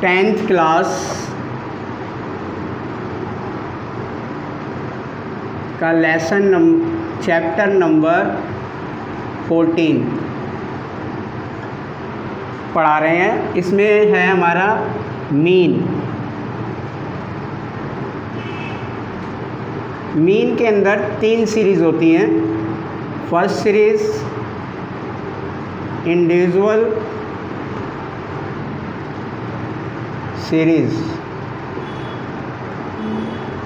10th class का chapter number 14 पढ़ा रहे हैं। इसमें है हमारा मीन के अंदर 3 सीरीज़ होती हैं। First series individual series,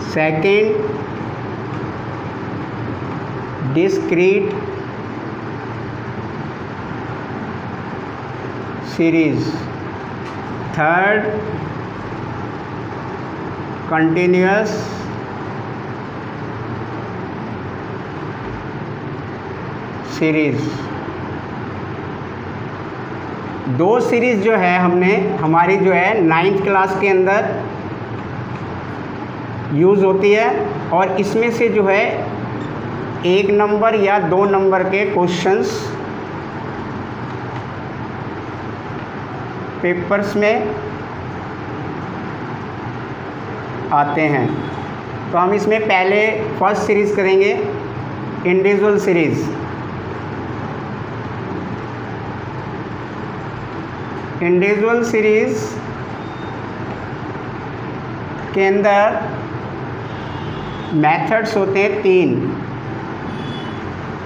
second discrete series, third continuous series. 2 series जो है हमने हमारी जो है 9th क्लास के अंदर यूज़ होती है, और इसमें से जो है 1 नंबर या 2 नंबर के क्वेश्चंस पेपर्स में आते हैं। तो हम इसमें पहले फर्स्ट सीरीज़ करेंगे, इंडिविजुअल सीरीज़। इंडिविजुअल सीरीज़ के अंदर मेथड्स होते हैं 3।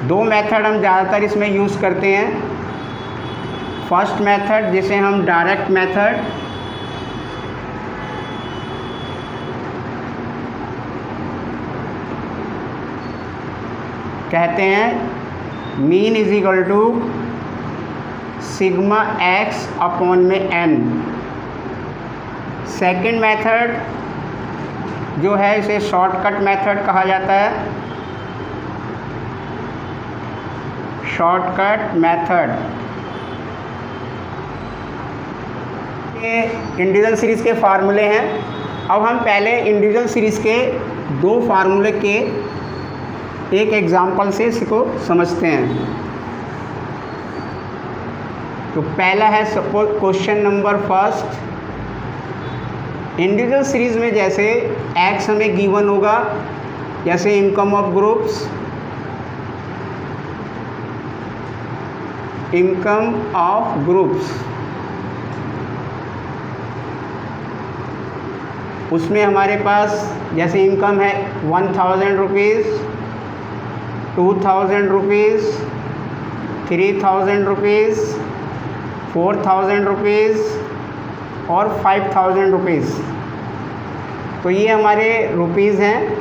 2 मेथड हम ज़्यादातर इसमें यूज़ करते हैं। फर्स्ट मेथड जिसे हम डायरेक्ट मेथड कहते हैं। Mean is equal to sigma x upon में एन। सेकंड मेथड जो है इसे शॉर्टकट मेथड कहा जाता है। शॉर्टकट मेथड के इंडिविजुअल सीरीज़ के फार्मूले हैं। अब हम पहले इंडिविजुअल सीरीज़ के 2 फार्मूले के एक एग्जाम्पल से इसको समझते हैं। तो पहला है suppose question number first. Individual series में जैसे एक्स हमें गिवन होगा, जैसे इनकम ऑफ ग्रुप्स, उसमें हमारे पास जैसे इनकम है 1000 रुपीज़, 2000 रुपीज़, 3000 रुपीज़, 4000 रुपीज़ और 5000 रुपीज़। तो ये हमारे रुपीज़ हैं।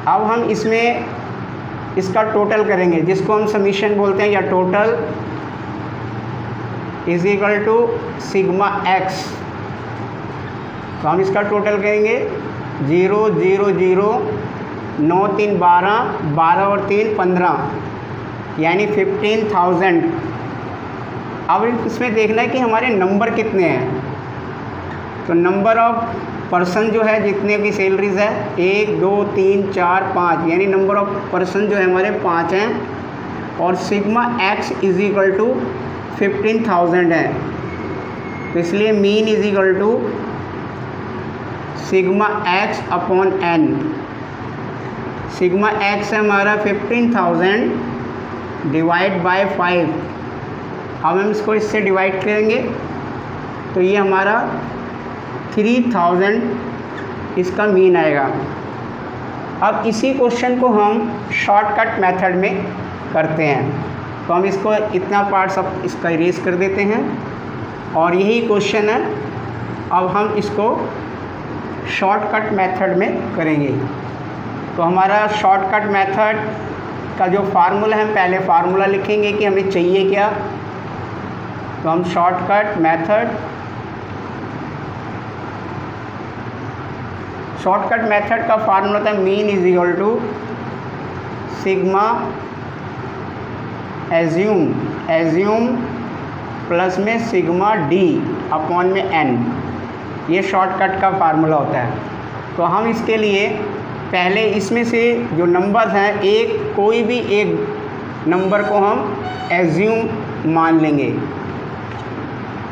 अब हम इसमें इसका टोटल करेंगे, जिसको हम समीशन बोलते हैं, या total is equal to sigma x. तो हम इसका टोटल करेंगे 0 0 0 9 3 12, 12 और 3 15, यानी 15,000। अब इसमें देखना है कि हमारे नंबर कितने हैं। तो नंबर ऑफ पर्सन जो है, जितने की सैलरीज है 1 2 3 4 5, यानी नंबर ऑफ पर्सन जो है हमारे 5 हैं। और sigma x is equal to 15,000 है। तो इसलिए mean is equal to sigma x upon n. Sigma x है हमारा 15,000 डिवाइड बाय 5। अब हम इसको इससे डिवाइड करेंगे तो ये हमारा 3000 इसका मीन आएगा। अब इसी क्वेश्चन को हम शॉर्टकट मेथड में करते हैं। तो हम इसको इतना पार्ट सब इसका इरेज कर देते हैं, और यही क्वेश्चन है। अब हम इसको शॉर्टकट मेथड में करेंगे। तो हमारा शॉर्टकट मेथड का जो फार्मूला है, हम पहले फार्मूला लिखेंगे कि हमें चाहिए क्या। तो हम शॉर्टकट मेथड का फार्मूला था mean is equal to sigma assume plus में सिग्मा डी अपॉन में एन। ये शॉर्टकट का फार्मूला होता है। तो हम इसके लिए पहले इसमें से जो नंबर्स हैं, कोई भी एक नंबर को हम एज्यूम मान लेंगे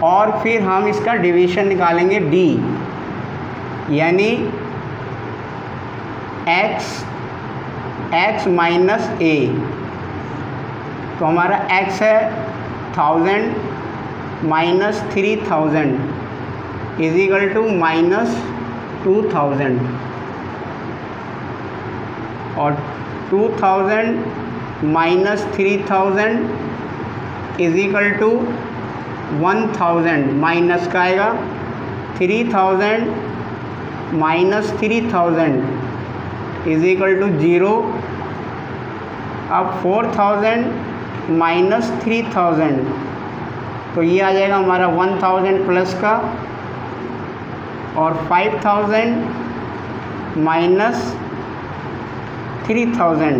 और फिर हम इसका डिवीज़न निकालेंगे d, यानी x माइनस a। तो हमारा x है 1000 minus 3000 is equal to minus 2000 और 2000 minus 3000 is equal to 1000 minus का आएगा 3000 माइनस 3000 इज इक्वल टू 0। अब 4000 माइनस 3000 तो ये आ जाएगा हमारा 1000 प्लस का और 5000 माइनस 3000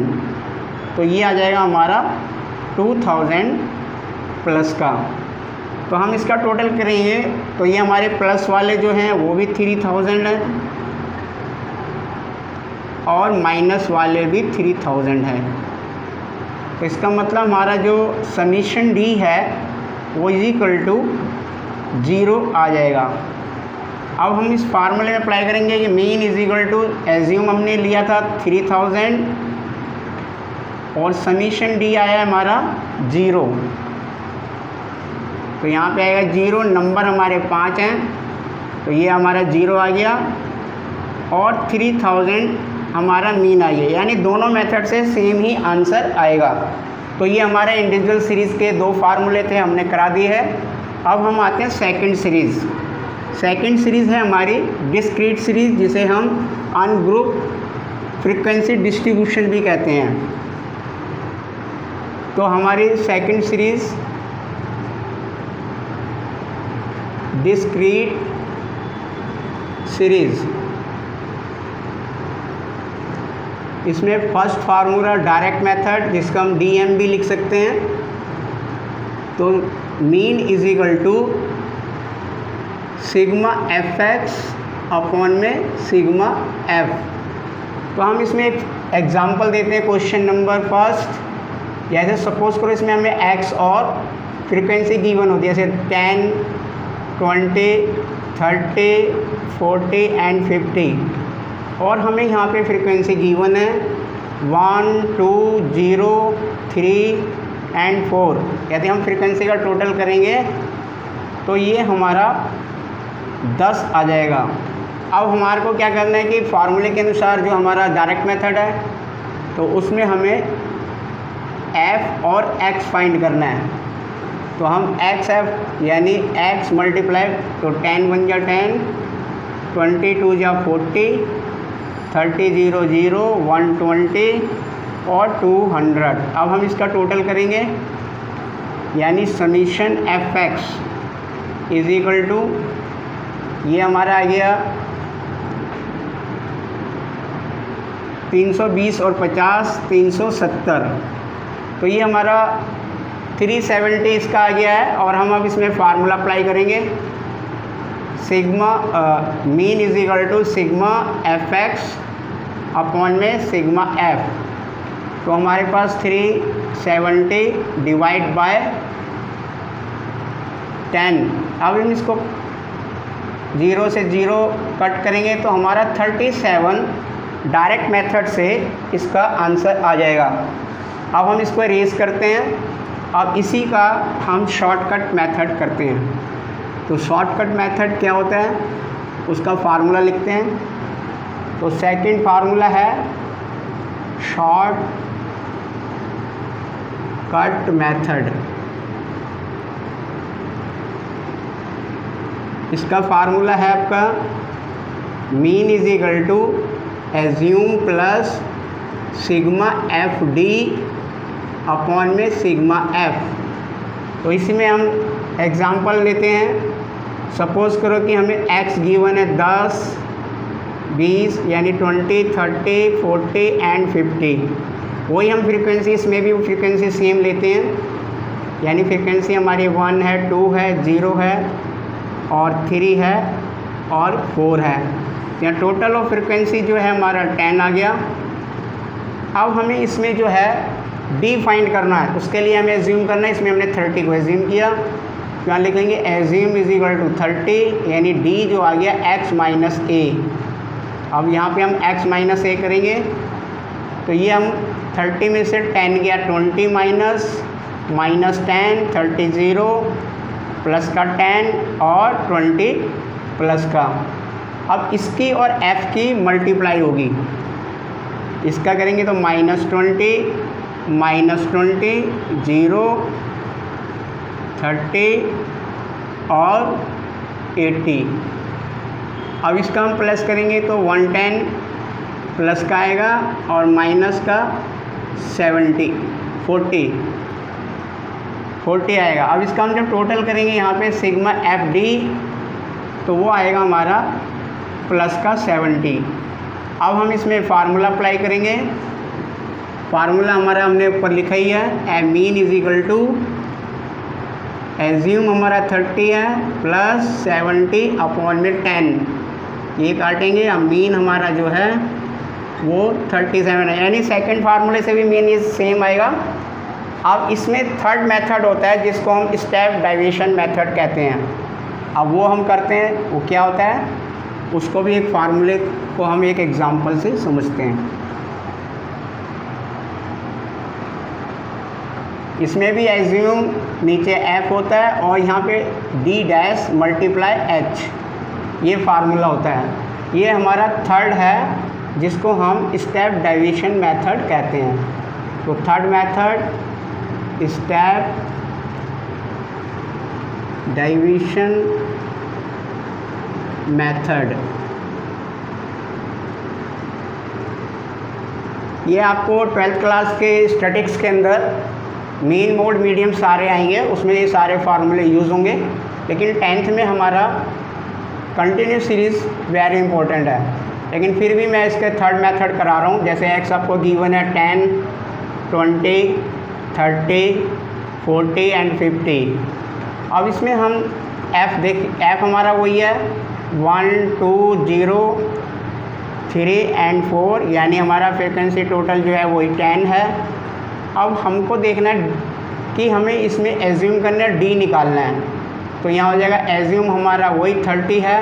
तो ये आ जाएगा हमारा 2000 प्लस का। तो हम इसका टोटल करेंगे तो ये हमारे प्लस वाले जो हैं वो भी 3000 है और माइनस वाले भी 3000 है। तो इसका मतलब हमारा जो समीशन डी है वो इज इक्वल टू 0 आ जाएगा। अब हम इस फार्मूले में अप्लाई करेंगे कि mean is equal to assume हमने लिया था 3000 और समीशन डी आया हमारा 0। तो यहाँ पे आएगा 0, नंबर हमारे 5 हैं तो ये हमारा 0 आ गया और 3000 हमारा मीन आ गया, यानी दोनों मेथड से सेम ही आंसर आएगा। तो ये हमारे इंडिविजुअल सीरीज़ के 2 फार्मूले थे, हमने करा दिए हैं। अब हम आते हैं सेकंड सीरीज़। सेकंड सीरीज़ है हमारी डिस्क्रीट सीरीज़, जिसे हम अनग्रुप फ्रीक्वेंसी डिस्ट्रीब्यूशन भी कहते हैं। तो हमारी सेकंड सीरीज़ डिस्क्रीट सीरीज़, इसमें फर्स्ट फार्मूला डायरेक्ट मेथड जिसका हम DM भी लिख सकते हैं। तो mean is equal to sigma fx upon में सिग्मा f। तो हम इसमें एक एग्जांपल देते हैं क्वेश्चन नंबर फर्स्ट। जैसे सपोज करो इसमें हमें x और फ्रीक्वेंसी गिवन होती है, जैसे 10, 20, 30, 40 एंड 50 और हमें यहाँ पे फ्रीक्वेंसी गिवन है 1, 2, 0, 3 एंड 4। यदि हम फ्रीक्वेंसी का टोटल करेंगे तो ये हमारा 10 आ जाएगा। अब हमारे को क्या करना है कि फार्मूले के अनुसार जो हमारा डायरेक्ट मेथड है तो उसमें हमें f और x फाइंड करना है। तो हम xf यानी x मल्टीप्लाई, तो 10 1 जा 10, 22 जा 40, 30 0 0, 120 और 200। अब हम इसका टोटल करेंगे, यानी summation fx is equal to, ये हमारा आ गया 320 और 50 370। तो ये हमारा 370 इसका आ गया है। और हम अब इसमें फार्मूला अप्लाई करेंगे, sigma mean is equal to sigma fx upon में सिग्मा f। तो हमारे पास 370 डिवाइड बाय 10। अब हम इसको 0 से 0 कट करेंगे तो हमारा 37 डायरेक्ट मेथड से इसका आंसर आ जाएगा। अब हम इसको इरेज करते हैं। अब इसी का हम शॉर्टकट मेथड करते हैं। तो शॉर्टकट मेथड क्या होता है उसका फार्मूला लिखते हैं। तो सेकंड फार्मूला है शॉर्टकट मेथड। इसका फार्मूला है आपका mean is equal to assume plus sigma f d upon में सिग्मा एफ। तो इसमें हम एग्जांपल लेते हैं। सपोज़ करो कि हमें x गिवन है 10, 20 यानी 20, 30, 40 एंड 50। वही हम फ्रीक्वेंसी, इसमें भी फ्रीक्वेंसी सेम लेते हैं, यानी फ्रीक्वेंसी हमारी 1 है, 2 है, 0 है और 3 है और 4 है। यहाँ टोटल ऑफ फ्रीक्वेंसी जो है हमारा 10 आ गया। अब हमें इसमें जो है डी फाइंड करना है, उसके लिए हमें एज्यूम करना है, इसमें हमने 30 को एज्यूम किया, यहाँ लिखेंगे एज्यूम इज इक्वल टू 30, यानी डी जो आ गया x माइनस ए। अब यहाँ पे हम x माइनस ए करेंगे तो ये हम 30 में से 10 गया 20 माइनस 10, 30 0 प्लस का 10 और 20 प्लस का। अब इसकी और f की मल्टीप्लाई होगी, इसका करेंगे तो -20 0 30 और 80। अब इसका हम प्लस करेंगे तो 110 प्लस का आएगा और माइनस का 40 आएगा। अब इसका हम जब टोटल करेंगे यहाँ पे सिग्मा एफ डी तो वो आएगा हमारा प्लस का 70। अब हम इसमें फार्मूला अप्लाई करेंगे, फार्मूला हमारा हमने ऊपर लिखा ही है, A mean is equal to assume हमारा 30 है प्लस 70 अपॉन में 10, ये काटेंगे। अब मीन हमारा जो है वो 37 है, यानी सेकंड फार्मूले से भी मीन ये सेम आएगा। अब इसमें थर्ड मेथड होता है जिसको हम स्टेप डेविएशन मेथड कहते हैं। अब वो हम करते हैं, वो क्या होता है उसको भी एक फार्मूले को हम एक एग्जांपल से समझते हैं। इसमें भी एज्यूम नीचे f होता है और यहाँ पे d डैश मल्टीप्लाई h, ये फार्मूला होता है। ये हमारा थर्ड है जिसको हम स्टेप डेविएशन मेथड कहते हैं। तो third method step deviation method, ये आपको 12th क्लास के स्टैटिक्स के अंदर मीन मोड मीडियम सारे आएंगे, उसमें ये सारे फार्मूले यूज़ होंगे। लेकिन 10th में हमारा कंटिन्यूस सीरीज़ वेरी इंपॉर्टेंट है, लेकिन फिर भी मैं इसके थर्ड मेथड करा रहा हूँ। जैसे x आपको गिवन है 10, 20, 30, 40 एंड 50। अब इसमें हम f हमारा वही है 1, 2, 0, 3 एंड 4, यानी हमारा फ्रीक्वेंसी टोटल जो है वही 10 है। अब हमको देखना है कि हमें इसमें एज्यूम करना है, डी निकालना है। तो यहाँ हो जाएगा एज्यूम हमारा वही 30 है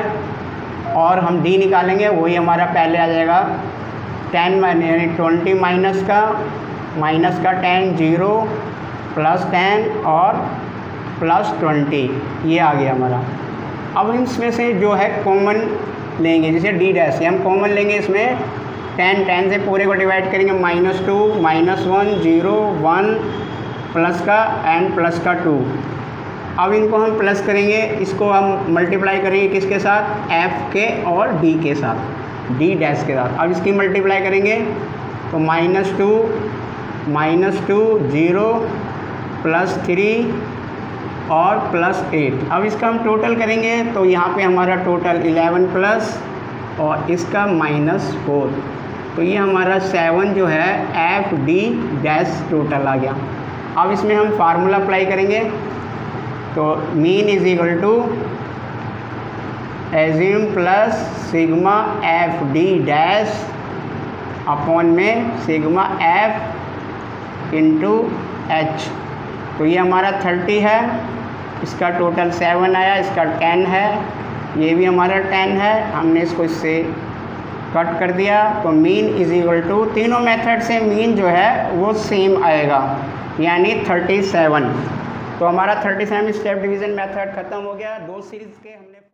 और हम डी निकालेंगे, वही हमारा पहले आ जाएगा 10 यानी 20 माइनस का 10 0 प्लस 10 और प्लस 20, ये आ गया हमारा। अब इसमें से जो है कॉमन लेंगे, जैसे डी डैश हम कॉमन लेंगे, इसमें 10 से पूरे को डिवाइड करेंगे, -2 -1 0 1 प्लस का एंड प्लस का 2। अब इनको हम प्लस करेंगे, इसको हम मल्टीप्लाई करेंगे किसके साथ, f के और d के साथ, d डैश के साथ। अब इसकी मल्टीप्लाई करेंगे तो -2 0 प्लस 3 और प्लस 8। अब इसका हम टोटल करेंगे तो यहाँ पे हमारा टोटल 11 प्लस और इसका -4, तो ये हमारा 7 जो है एफ डी डैश टोटल आ गया। अब इसमें हम फार्मूला अप्लाई करेंगे तो mean is equal to assume plus sigma f d dash upon में सिग्मा एफ इंटू एच। तो ये हमारा 30 है, इसका टोटल 7 आया, इसका 10 है, ये भी हमारा 10 है, हमने इसको इससे कट कर दिया। तो मीन इज इक्वल टू, तीनों मेथड से मीन जो है वो सेम आएगा, यानी 37। तो हमारा 37 स्टेप डिवीज़न मेथड ख़त्म हो गया। 2 सीरीज़ के हमने